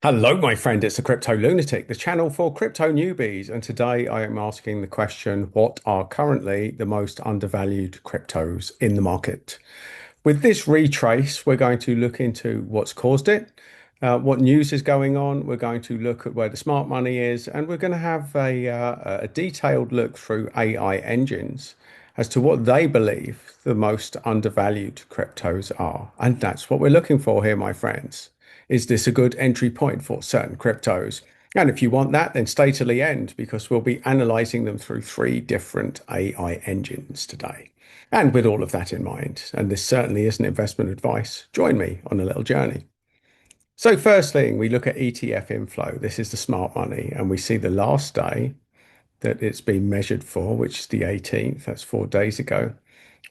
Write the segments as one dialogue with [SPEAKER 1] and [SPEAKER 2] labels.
[SPEAKER 1] Hello, my friend. It's the Crypto Lunatic, the channel for crypto newbies. And today I am asking the question, what are currently the most undervalued cryptos in the market? With this retrace, we're going to look into what's caused it, what news is going on. We're going to look at where the smart money is, and we're going to have a detailed look through AI engines as to what they believe the most undervalued cryptos are. And that's what we're looking for here, my friends. Is this a good entry point for certain cryptos? And if you want that, then stay till the end because we'll be analyzing them through three different AI engines today. And with all of that in mind, and this certainly isn't investment advice, join me on a little journey. So, first thing, we look at ETF inflow. This is the smart money, and we see the last day that it's been measured for, which is the 18th. That's 4 days ago.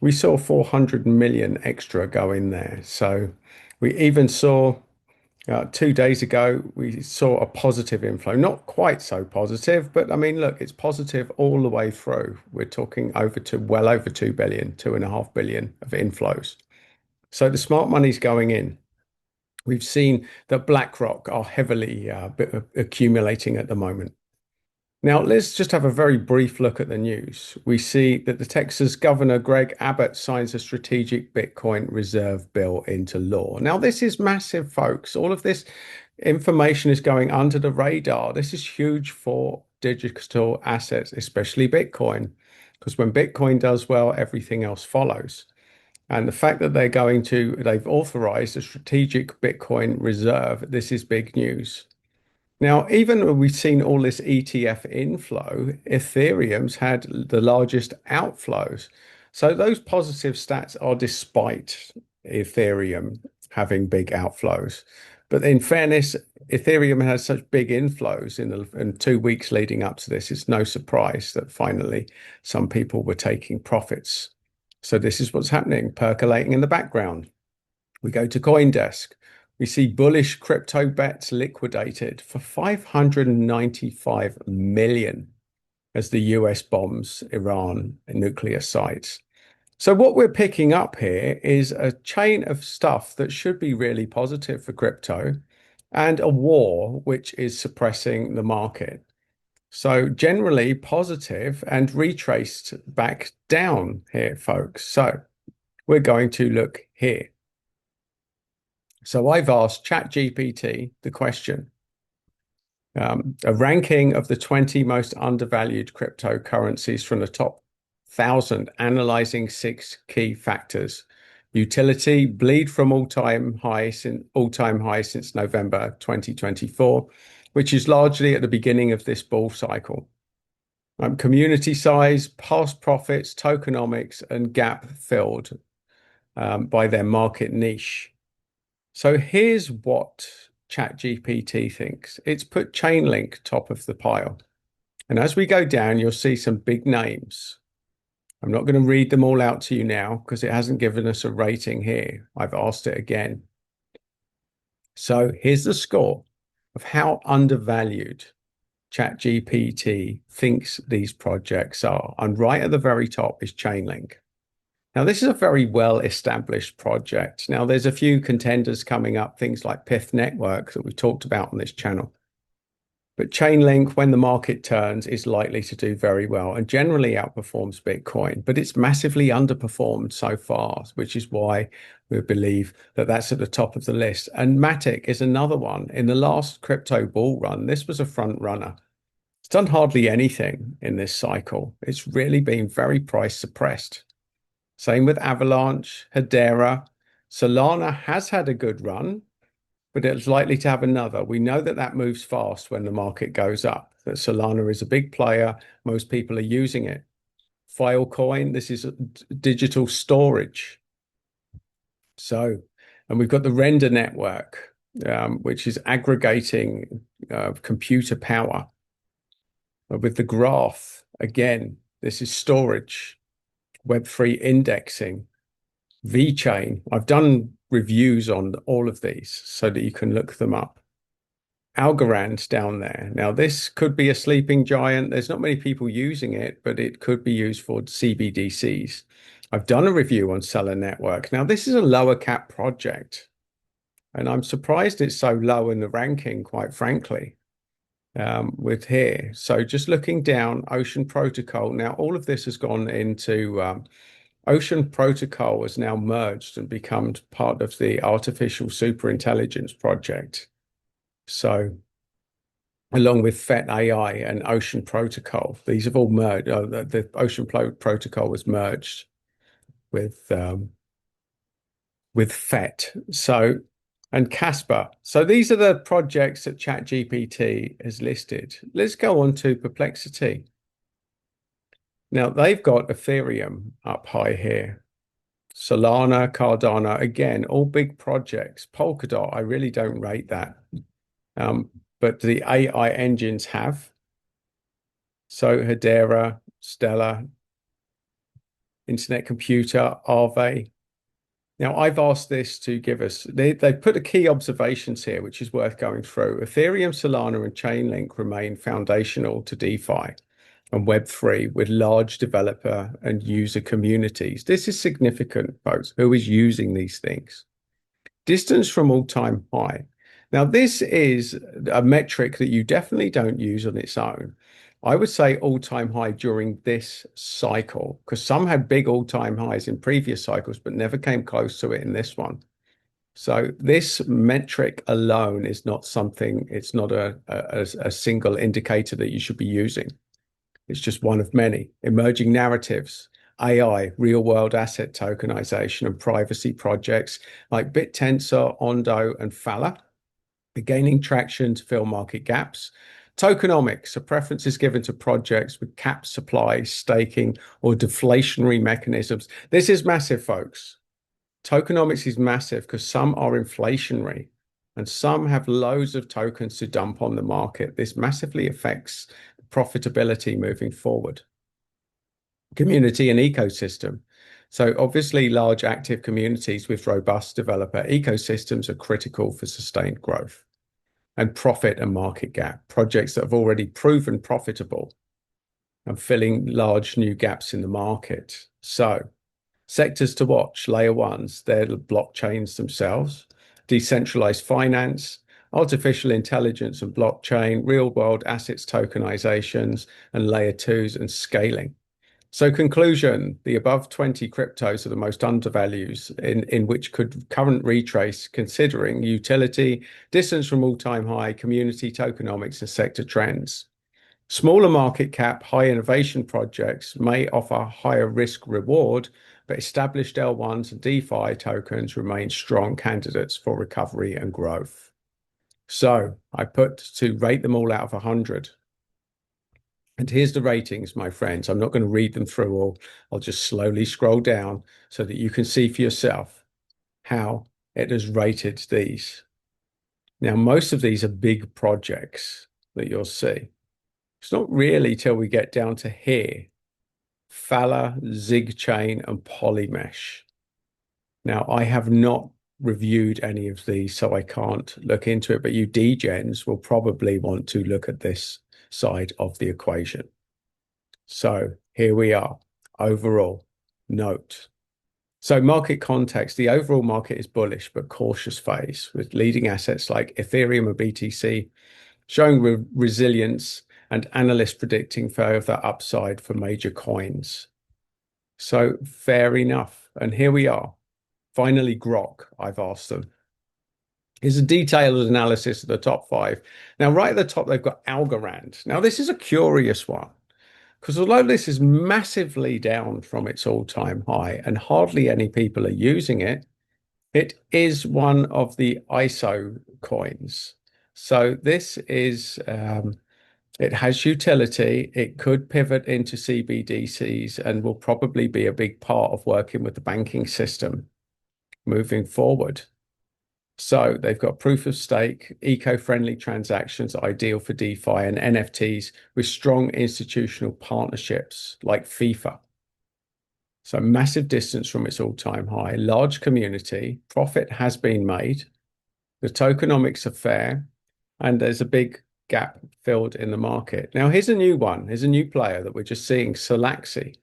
[SPEAKER 1] We saw 400 million extra go in there. So, we even saw 2 days ago, we saw a positive inflow, not quite so positive, but I mean, look, it's positive all the way through. We're talking over to well over 2 billion, 2.5 billion of inflows. So the smart money's going in. We've seen that BlackRock are heavily accumulating at the moment. Now, let's just have a very brief look at the news. We see that the Texas Governor Greg Abbott signs a strategic Bitcoin reserve bill into law. Now, this is massive, folks. All of this information is going under the radar. This is huge for digital assets, especially Bitcoin, because when Bitcoin does well, everything else follows. And the fact that they've authorized a strategic Bitcoin reserve, this is big news. Now, even when we've seen all this ETF inflow, Ethereum's had the largest outflows. So those positive stats are despite Ethereum having big outflows. But in fairness, Ethereum has such big inflows in 2 weeks leading up to this. It's no surprise that finally some people were taking profits. So this is what's happening, percolating in the background. We go to CoinDesk. We see bullish crypto bets liquidated for 595 million as the US bombs Iran nuclear sites. So what we're picking up here is a chain of stuff that should be really positive for crypto and a war which is suppressing the market. So generally positive and retraced back down here, folks. So we're going to look here. So I've asked ChatGPT the question, a ranking of the 20 most undervalued cryptocurrencies from the top 1,000, analyzing six key factors. Utility, bleed from all-time high since November 2024, which is largely at the beginning of this bull cycle. Community size, past profits, tokenomics, and gap filled by their market niche. So here's what ChatGPT thinks. It's put Chainlink top of the pile. And as we go down, you'll see some big names. I'm not going to read them all out to you now because it hasn't given us a rating here. I've asked it again. So here's the score of how undervalued ChatGPT thinks these projects are. And right at the very top is Chainlink. Now, this is a very well-established project. Now, there's a few contenders coming up, things like Pith Network that we've talked about on this channel. But Chainlink, when the market turns, is likely to do very well and generally outperforms Bitcoin. But it's massively underperformed so far, which is why we believe that that's at the top of the list. And Matic is another one. In the last crypto bull run, this was a front runner. It's done hardly anything in this cycle. It's really been very price suppressed. Same with Avalanche, Hedera. Solana has had a good run, but it's likely to have another. We know that that moves fast when the market goes up, that Solana is a big player. Most people are using it. Filecoin, this is digital storage. So, and we've got the Render Network, which is aggregating computer power. With the Graph, again, this is storage. Web3 indexing, VeChain. I've done reviews on all of these so that you can look them up. Algorand down there. Now, this could be a sleeping giant. There's not many people using it, but it could be used for CBDCs. I've done a review on Seller Network. Now, this is a lower cap project. And I'm surprised it's so low in the ranking, quite frankly, with here. So just looking down, Ocean Protocol. Now, all of this has gone into Ocean Protocol has now merged and become part of the Artificial Superintelligence project. So along with FET AI and Ocean Protocol, these have all merged. The Ocean Protocol was merged with FET. So and Casper. So these are the projects that ChatGPT has listed. Let's go on to Perplexity. Now they've got Ethereum up high here. Solana, Cardano, again, all big projects. Polkadot, I really don't rate that. But the AI engines have. So Hedera, Stellar, Internet Computer, Aave. Now, I've asked this to give us, they put a key observations here, which is worth going through. Ethereum, Solana, and Chainlink remain foundational to DeFi and Web3 with large developer and user communities. This is significant, folks. Who is using these things? Distance from all-time high. Now, this is a metric that you definitely don't use on its own. I would say all-time high during this cycle, because some had big all-time highs in previous cycles, but never came close to it in this one. So this metric alone is not something, it's not a single indicator that you should be using. It's just one of many. Emerging narratives, AI, real-world asset tokenization, and privacy projects like BitTensor, Ondo, and Fala are gaining traction to fill market gaps. Tokenomics, a preference is given to projects with capped supply, staking, or deflationary mechanisms. This is massive, folks. Tokenomics is massive because some are inflationary and some have loads of tokens to dump on the market. This massively affects profitability moving forward. Community and ecosystem. So obviously large active communities with robust developer ecosystems are critical for sustained growth. And profit and market gap, projects that have already proven profitable and filling large new gaps in the market. So sectors to watch, layer ones, they're the blockchains themselves, decentralized finance, artificial intelligence and blockchain, real world assets tokenizations, and layer twos and scaling. So conclusion, the above 20 cryptos are the most undervalued in which could current retrace considering utility, distance from all-time high, community tokenomics and sector trends. Smaller market cap, high innovation projects may offer higher risk reward, but established L1s and DeFi tokens remain strong candidates for recovery and growth. So I put to rate them all out of 100. And here's the ratings, my friends. I'm not going to read them through all. I'll just slowly scroll down so that you can see for yourself how it has rated these. Now, most of these are big projects that you'll see. It's not really till we get down to here. Fala, ZigChain, and Polymesh. Now, I have not reviewed any of these, so I can't look into it, but you degens will probably want to look at this side of the equation. So here we are, overall note. So market context, the overall market is bullish but cautious phase with leading assets like Ethereum and BTC showing resilience and analysts predicting further upside for major coins. So fair enough. And here we are. Finally, Grok, I've asked them. Here's a detailed analysis of the top 5. Now, right at the top, they've got Algorand. Now, this is a curious one because although this is massively down from its all-time high and hardly any people are using it, it is one of the ISO coins. So this is, it has utility. It could pivot into CBDCs and will probably be a big part of working with the banking system moving forward. So they've got proof of stake, eco-friendly transactions ideal for DeFi and NFTs with strong institutional partnerships like FIFA. So massive distance from its all-time high, large community, profit has been made, the tokenomics are fair, and there's a big gap filled in the market. Now here's a new one. Here's a new player that we're just seeing, Solaxi.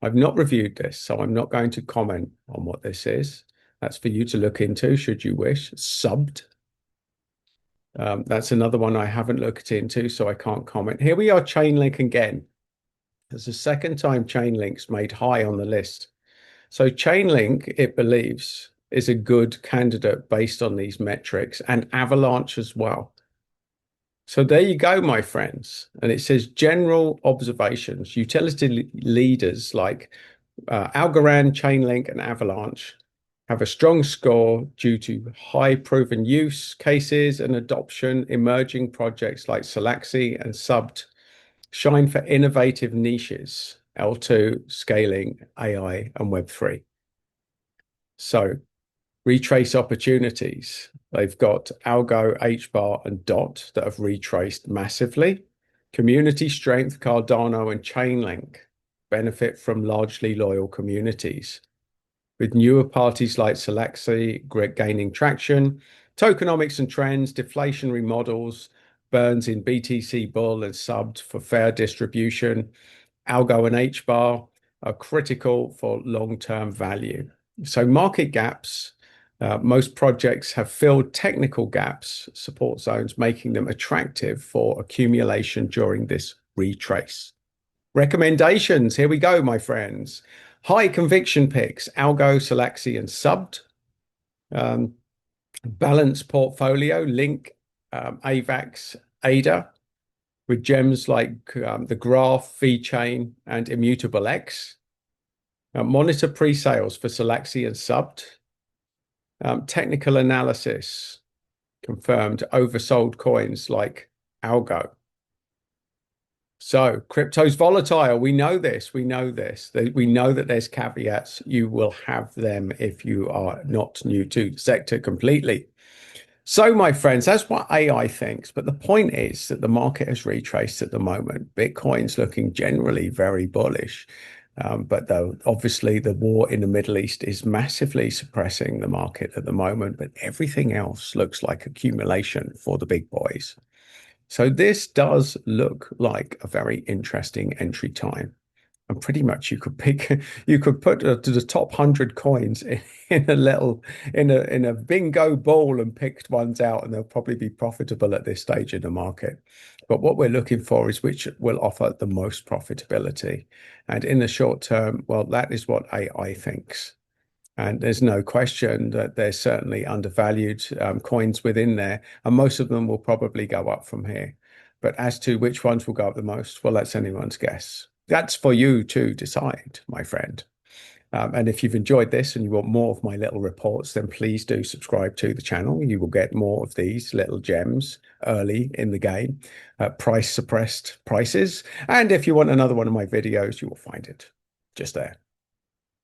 [SPEAKER 1] I've not reviewed this, so I'm not going to comment on what this is. That's for you to look into should you wish. Subbed. That's another one I haven't looked into, so I can't comment. Here we are, Chainlink again. There's a second time Chainlink's made high on the list. So Chainlink, it believes, is a good candidate based on these metrics, and Avalanche as well. So there you go, my friends. And it says general observations. Utility leaders like Algorand, Chainlink, and Avalanche have a strong score due to high proven use cases and adoption. Emerging projects like Solaxi and Subbed shine for innovative niches, L2, scaling, AI, and Web3. So retrace opportunities. They've got Algo, HBAR, and DOT that have retraced massively. Community strength, Cardano, and Chainlink benefit from largely loyal communities. With newer parties like Solaxi gaining traction, tokenomics and trends, deflationary models, burns in BTC Bull and subbed for fair distribution, Algo and HBAR are critical for long-term value. So market gaps, most projects have filled technical gaps, support zones, making them attractive for accumulation during this retrace. Recommendations. Here we go, my friends. High conviction picks, Algo, Solaxi, and Subbed. Balanced portfolio, Link, AVAX, ADA, with gems like the Graph, VeChain, and Immutable X. Monitor pre-sales for Solaxi and Subbed. Technical analysis confirmed oversold coins like Algo. So crypto's volatile. We know this. We know this. We know that there's caveats. You will have them if you are not new to the sector completely. So, my friends, that's what AI thinks. But the point is that the market has retraced at the moment. Bitcoin's looking generally very bullish. But though obviously the war in the Middle East is massively suppressing the market at the moment, but everything else looks like accumulation for the big boys. So this does look like a very interesting entry time. And pretty much you could put to the top 100 coins in a bingo ball and pick ones out, and they'll probably be profitable at this stage in the market. But what we're looking for is which will offer the most profitability. And in the short term, well, that is what AI thinks. And there's no question that there's certainly undervalued coins within there, and most of them will probably go up from here. But as to which ones will go up the most, well, that's anyone's guess. That's for you to decide, my friend. And if you've enjoyed this and you want more of my little reports, then please do subscribe to the channel. You will get more of these little gems early in the game, price suppressed prices. And if you want another one of my videos, you will find it just there.